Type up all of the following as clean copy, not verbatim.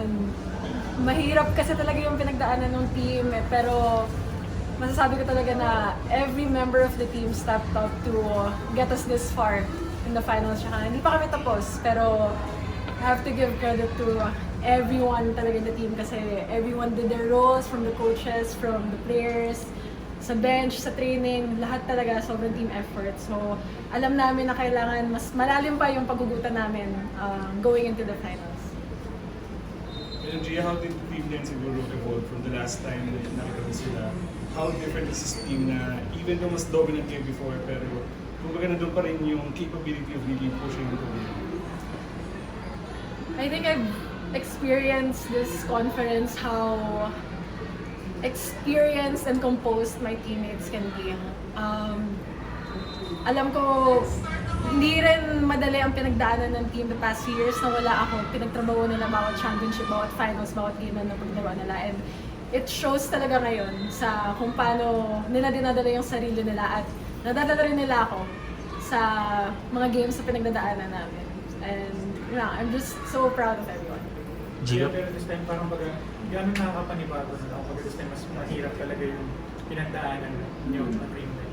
and mahirap kasi talaga yung pinagdaanan ng team pero masasabi ko talaga na every member of the team stepped up to get us this far in the finals. Tsaka hindi pa kami tapos, pero I have to give credit to everyone talaga in the team kasi everyone did their roles, from the coaches, from the players, sa bench, sa training, lahat talaga sobrang team effort. So, alam namin na kailangan mas malalim pa yung paggugutan namin going into the finals. And Gia, how did the team then siguro evolve from the last time na nakita mo sila? How different is this team na even though mas dominant kayo before, pero kumbaga nandun pa rin yung capability of really pushing the game? I think I've experienced this conference how experienced and composed my teammates can be. Alam ko, hindi rin madali ang pinagdaanan ng team the past few years na wala ako. Pinagtrabaho nila bawat championship, bawat finals, bawat game na napaglaro nila. And it shows talaga ngayon sa kung paano nila dinadala yung sarili nila at nadadala rin nila ako sa mga games na pinagdadaanan namin. And yeah, I'm just so proud of everyone. Gia, pero this time parang baga, gano'n nakakapanibago na ako? This time mas mahirap talaga yung pinagdaanan niyo sa dream na yun.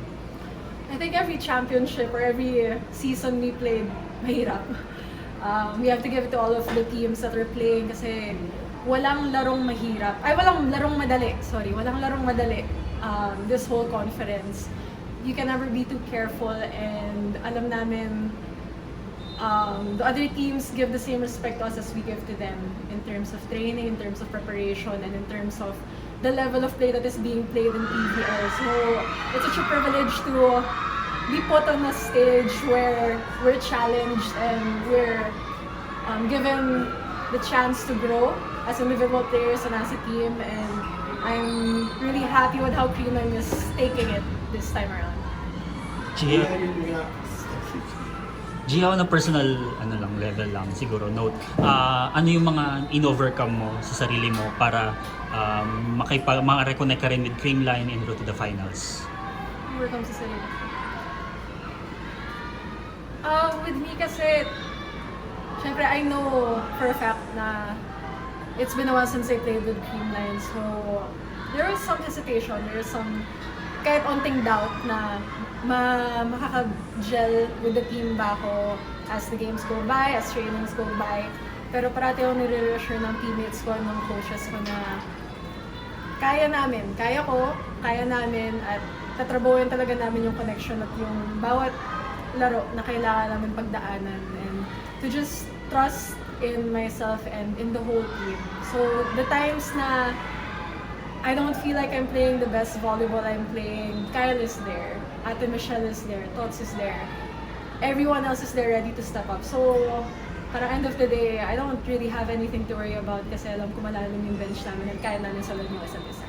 I think every championship or every season we played, mahirap. We have to give it to all of the teams that are playing kasi walang larong mahirap. Ay, walang larong madali. Sorry, walang larong madali. This whole conference. You can never be too careful and alam namin the other teams give the same respect to us as we give to them in terms of training, in terms of preparation, and in terms of the level of play that is being played in PBL. So it's such a privilege to be put on a stage where we're challenged and we're given the chance to grow as individual players and as a team. And I'm really happy with how Creamline is taking it this time around. Gia, on a personal level lang siguro note, ano yung mga in-overcome mo sa sarili mo para maka-reconnect ka rin with Creamline en route to the finals? Overcome sa sarili. With me kasi, syempre I know for a fact na it's been a while since I played with Creamline, so there was some hesitation, there was some kahit onting doubt na makaka-gel with the team ba ako as the games go by, as trainings go by. Pero parati ako nire-reassure ng teammates ko, ng coaches ko na kaya namin, kaya ko, kaya namin at tatrabahoin talaga namin yung connection at yung bawat laro na kailangan namin pagdaanan and to just trust in myself and in the whole team. So the times na I don't feel like I'm playing the best volleyball I'm playing, Kyle is there, Ate Michelle is there, Tots is there. Everyone else is there ready to step up. So, para end of the day, I don't really have anything to worry about kasi alam ko malalim yung bench namin at kaya namin salad yung isa't isa.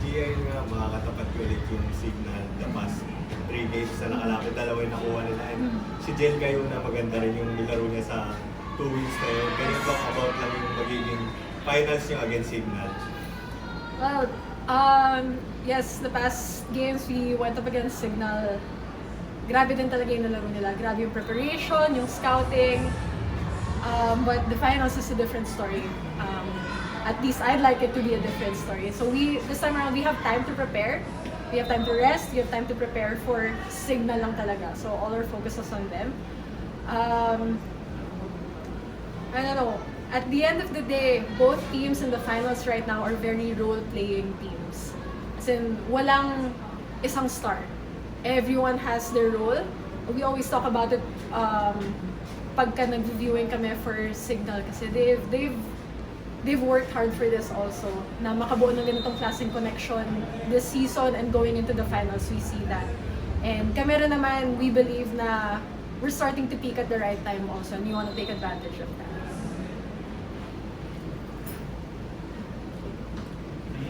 Gia, yun nga, makakatapat ko ulit yung signal the past 3 games na nakalapit, dalawa yung nakuha nila. And si Jel kayo na maganda rin yung nilaro niya sa 2 weeks na yun. Can you talk about lang yung magiging finals niyo against Signal? Well, yes, the past games we went up against Signal. Grabe din talaga yung nalaro nila. Grabe yung preparation, yung scouting. But the finals is a different story. At least I'd like it to be a different story. So this time around, we have time to prepare. We have time to rest. We have time to prepare for Signal lang talaga. So all our focus is on them. I don't know. At the end of the day, both teams in the finals right now are very role-playing teams. As in, walang isang star. Everyone has their role. We always talk about it pagka nag-viewing kami for Signal kasi they've worked hard for this also. Na makabuo na ganitong klaseng connection this season and going into the finals, we see that. And kami rin naman, we believe na we're starting to peak at the right time also and we want to take advantage of that.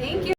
Thank you.